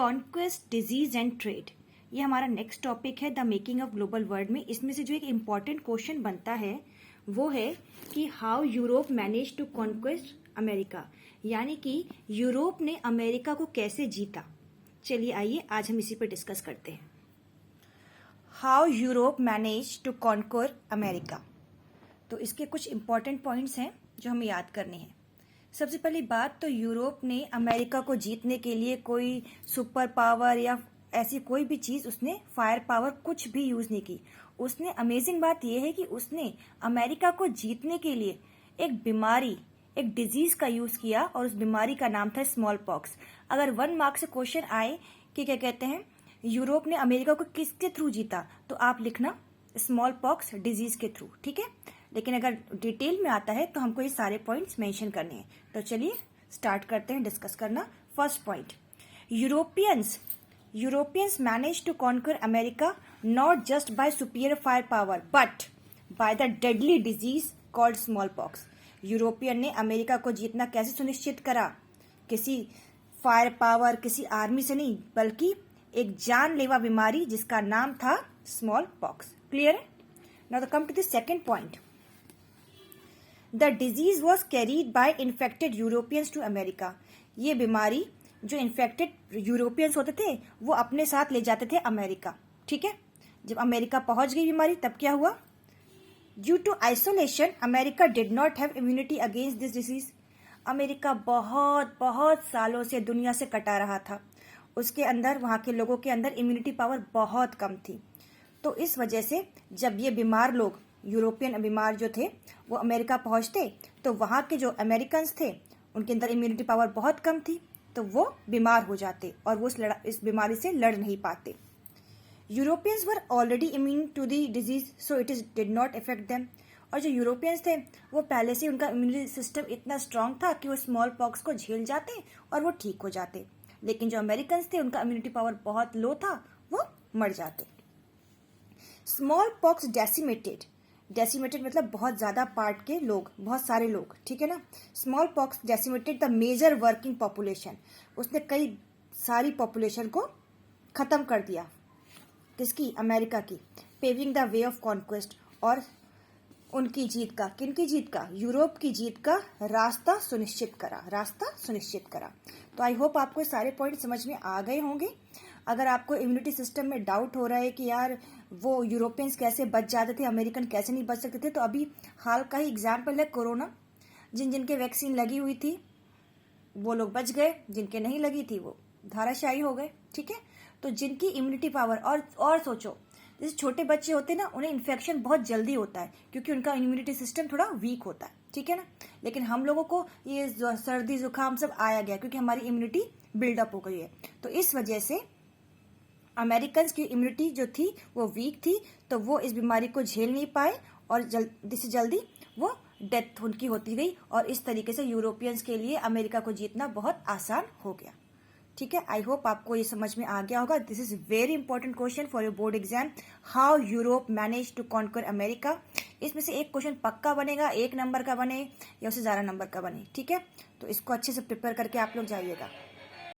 Conquest, disease and trade. ये हमारा next topic है the making of global world में। इसमें से जो एक इम्पॉर्टेंट क्वेश्चन बनता है वो है कि how Europe manage to conquest America, यानी कि यूरोप ने अमेरिका को कैसे जीता। चलिए आइए आज हम इसी पर डिस्कस करते हैं। How Europe manage to conquer America. तो इसके कुछ इंपॉर्टेंट पॉइंट्स हैं जो हमें याद करने हैं। सबसे पहली बात तो यूरोप ने अमेरिका को जीतने के लिए कोई सुपर पावर या ऐसी कोई भी चीज, उसने फायर पावर कुछ भी यूज नहीं की। उसने अमेजिंग बात यह है कि उसने अमेरिका को जीतने के लिए एक बीमारी, एक डिजीज का यूज किया और उस बीमारी का नाम था स्मॉल पॉक्स। अगर 1 मार्क से क्वेश्चन आए कि क्या कहते हैं यूरोप ने अमेरिका को किसके थ्रू जीता, तो आप लिखना स्मॉल पॉक्स डिजीज के थ्रू, ठीक है। लेकिन अगर डिटेल में आता है तो हमको ये सारे पॉइंट्स मेंशन करने हैं। तो चलिए स्टार्ट करते हैं डिस्कस करना। First point, Europeans manage to conquer America not just by superior fire power but by the deadly disease called small pox. European ने अमेरिका को जीतना कैसे सुनिश्चित करा? किसी फायर पावर, किसी आर्मी से नहीं, बल्कि एक जानलेवा बीमारी जिसका नाम था स्मॉल पॉक्स। क्लियर है? Now come to the second point. The disease was carried by infected Europeans to America. ये बीमारी जो इन्फेक्टेड यूरोपियंस होते थे वो अपने साथ ले जाते थे अमेरिका, ठीक है। जब अमेरिका पहुंच गई बीमारी तब क्या हुआ? Due to isolation America did not have immunity against this disease. America बहुत बहुत सालों से दुनिया से कटा रहा था। उसके अंदर, वहां के लोगों के अंदर इम्यूनिटी पावर बहुत कम थी। तो इस वजह से जब ये बीमार लोग, यूरोपियन बीमार जो थे, वो अमेरिका पहुंचते तो वहां के जो अमेरिकन थे उनके अंदर इम्यूनिटी पावर बहुत कम थी, तो वो बीमार हो जाते और वो इस बीमारी से लड़ नहीं पाते। Europeans were already immune to the disease so it is did not effect them. और जो यूरोपियंस थे वो पहले से उनका इम्यूनिटी सिस्टम इतना स्ट्रांग था कि वो स्मॉल पॉक्स को झेल जाते और वो ठीक हो जाते। लेकिन जो अमेरिकन थे उनका इम्यूनिटी पावर बहुत लो था, वो मर जाते। स्मॉल पॉक्स डेसिमेटेड मतलब बहुत ज्यादा पार्ट के लोग, बहुत सारे लोग, ठीक है ना। Small pox decimated the major working population. उसने कई सारी पॉपुलेशन को खत्म कर दिया। किसकी? अमेरिका की। Paving the way of conquest, और उनकी जीत का, किनकी जीत का? यूरोप की जीत का रास्ता सुनिश्चित करा। तो आई होप आपको सारे पॉइंट समझ में आ गए होंगे। अगर आपको इम्यूनिटी सिस्टम में डाउट हो रहा है कि यार वो यूरोपियंस कैसे बच जाते थे, अमेरिकन कैसे नहीं बच सकते थे, तो अभी हाल का ही एग्जाम्पल है कोरोना। जिनके वैक्सीन लगी हुई थी वो लोग बच गए, जिनके नहीं लगी थी वो धाराशायी हो गए, ठीक है। तो जिनकी इम्यूनिटी पावर, और सोचो जैसे छोटे बच्चे होते हैं ना, उन्हें इन्फेक्शन बहुत जल्दी होता है क्योंकि उनका इम्यूनिटी सिस्टम थोड़ा वीक होता है, ठीक है ना। लेकिन हम लोगों को ये सर्दी जुकाम सब आया गया क्योंकि हमारी इम्यूनिटी बिल्डअप हो गई है। तो इस वजह से अमेरिकन की इम्यूनिटी जो थी वो वीक थी, तो वो इस बीमारी को झेल नहीं पाए और जल्दी से जल्दी वो डेथ उनकी होती गई। और इस तरीके से यूरोपियंस के लिए अमेरिका को जीतना बहुत आसान हो गया, ठीक है। आई होप आपको ये समझ में आ गया होगा। This is very important question for your board exam, how Europe manage to conquer America. इसमें से एक क्वेश्चन पक्का बनेगा, 1 नंबर का बने या उससे ज्यादा नंबर का बने, ठीक है। तो इसको अच्छे से प्रिपेयर करके आप लोग जाइएगा।